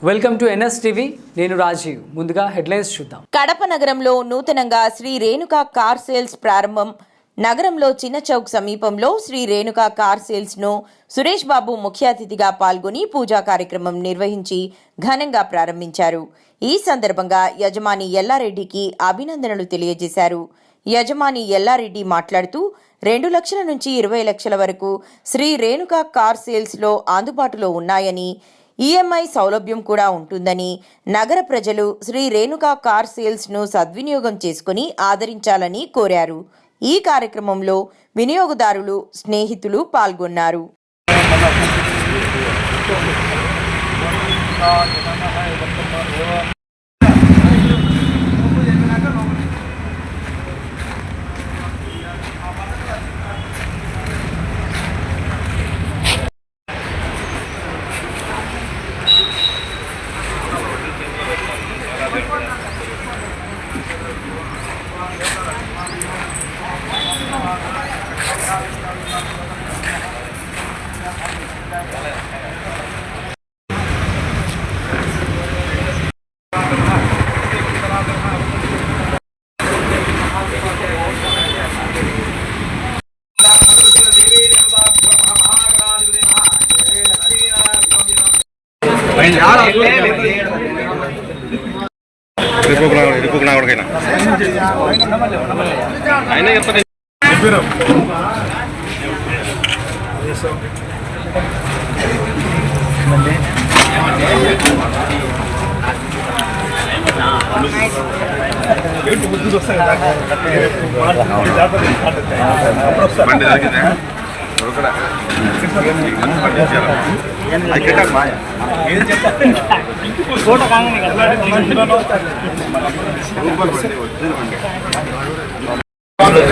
Welcome to NS TV. నేను రాజీవ్. ముందుగా headlines చూద్దాం. కడప నగరంలో నూతనంగా శ్రీ రేణుకా కార్ సేల్స్ ప్రారంభం. నగరంలో చిన్న చౌక్ సమీపంలో శ్రీ రేణుకా కార్ సేల్స్ ను సురేష్ బాబు ముఖ్య అతిథిగా పాల్గొని పూజా కార్యక్రమం నిర్వహించి ఘనంగా ప్రారంభించారు. ఈ సందర్భంగా యజమాని ఎల్లారెడ్డికి అభినందనలు తెలియజేశారు. యజమాని ఎల్లారెడ్డి మాట్లాడుతూ 2 లక్షల నుంచి 20 లక్షల వరకు శ్రీ రేణుకా కార్ సేల్స్ లో అందుబాటులో ఉన్నాయని, ఈఎంఐ సౌలభ్యం కూడా ఉంటుందని, నగర ప్రజలు శ్రీ రేణుకా కార్ సేల్స్ ను సద్వినియోగం చేసుకుని ఆదరించాలని కోరారు. ఈ కార్యక్రమంలో వినియోగదారులు, స్నేహితులు పాల్గొన్నారు.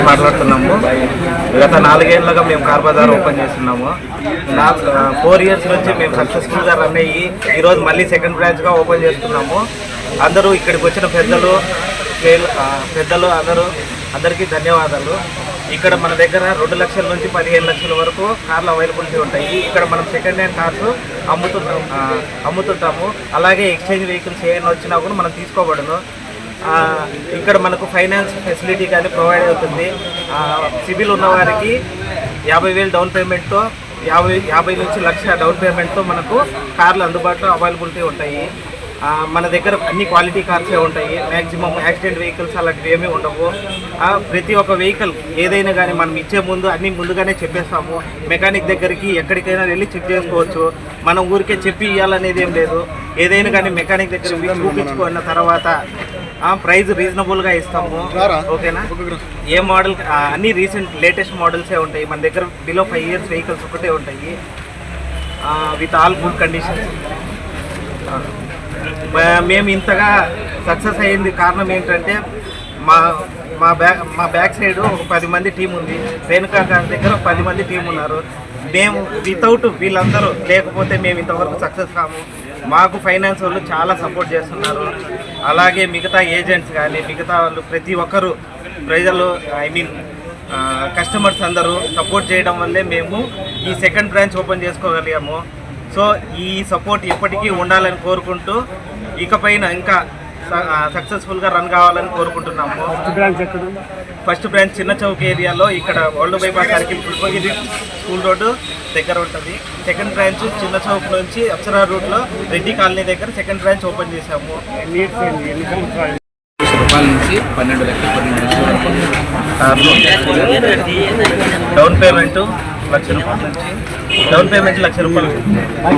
మాట్లాడుతున్నాము. గత 4 ఏళ్ళగా మేము కార్ బజార్ ఓపెన్ చేస్తున్నాము. 4 ఇయర్స్ నుంచి మేము సక్సెస్ఫుల్గా రన్ అయ్యి ఈరోజు మళ్ళీ సెకండ్ బ్రాంచ్గా ఓపెన్ చేస్తున్నాము. అందరూ ఇక్కడికి వచ్చిన పెద్దలు అందరికీ ధన్యవాదాలు. ఇక్కడ మన దగ్గర 2 లక్షల నుంచి 15 లక్షల వరకు కార్లు అవైలబిలిటీ ఉంటాయి. ఇక్కడ మనం సెకండ్ హ్యాండ్ కార్స్ అమ్ముతుంటాము. అలాగే ఎక్స్చేంజ్ వెహికల్స్ ఏమైనా వచ్చినా కూడా మనం తీసుకోబడను. ఇక్కడ మనకు ఫైనాన్స్ ఫెసిలిటీ కానీ ప్రొవైడ్ అవుతుంది. సిబిల్ ఉన్నవారికి 50,000 డౌన్ పేమెంట్తో 50 నుంచి 1,00,000 డౌన్ పేమెంట్తో మనకు కార్లు అందుబాటులో అవైలబిలిటీ ఉంటాయి. మన దగ్గర అన్ని క్వాలిటీ కార్సే ఉంటాయి. మ్యాక్సిమం యాక్సిడెంట్ వెహికల్స్ అలాంటివి ఏమీ ఉండవు. ప్రతి ఒక్క వెహికల్ ఏదైనా కానీ మనం ఇచ్చే ముందు అన్నీ ముందుగానే చెప్పేస్తాము. మెకానిక్ దగ్గరికి ఎక్కడికైనా వెళ్ళి చెక్ చేసుకోవచ్చు. మనం ఊరికే చెప్పి ఇవ్వాలనేది ఏం లేదు. ఏదైనా కానీ మెకానిక్ దగ్గర చూపించుకున్న తర్వాత ప్రైస్ రీజనబుల్గా ఇస్తాము. ఓకేనా? ఏ మోడల్ అన్ని రీసెంట్ లేటెస్ట్ మోడల్సే ఉంటాయి. మన దగ్గర బిలో 5 ఇయర్స్ వెహికల్స్ ఒకటే ఉంటాయి విత్ ఆల్ గుడ్ కండిషన్స్. మేము ఇంతగా సక్సెస్ అయ్యింది కారణం ఏంటంటే మా బ్యాక్ సైడ్ ఒక 10 మంది టీం ఉంది. రేణుకా గారి దగ్గర 10 మంది టీం ఉన్నారు. మేము వితౌట్ వీళ్ళందరూ లేకపోతే మేము ఇంతవరకు సక్సెస్ కాము. మాకు ఫైనాన్స్ వాళ్ళు చాలా సపోర్ట్ చేస్తున్నారు. అలాగే మిగతా ఏజెంట్స్ కానీ మిగతా వాళ్ళు ప్రతి ఒక్కరు ప్రజలు కస్టమర్స్ అందరూ సపోర్ట్ చేయడం వల్లే మేము ఈ సెకండ్ బ్రాంచ్ ఓపెన్ చేసుకోగలిగాము. సో ఈ సపోర్ట్ ఎప్పటికీ ఉండాలని కోరుకుంటూ ఇకపైన ఇంకా సక్సెస్ఫుల్గా రన్ కావాలని కోరుకుంటున్నాము. ఫస్ట్ బ్రాంచ్ చిన్న చౌక్ ఏరియాలో ఇక్కడ old bypass circle Pushpagiri school road దగ్గర ఉంటుంది. సెకండ్ బ్రాంచ్ చిన్న చౌక్ నుంచి అప్సరా రూట్లో రెడ్డి కాలనీ దగ్గర సెకండ్ బ్రాంచ్ ఓపెన్ చేశాము. రూపాయల నుంచి 12 లక్షల కార్లు డౌన్ పేమెంట్ 1,00,000 రూపాయల నుంచి డౌన్ పేమెంట్ 1,00,000 రూపాయలు.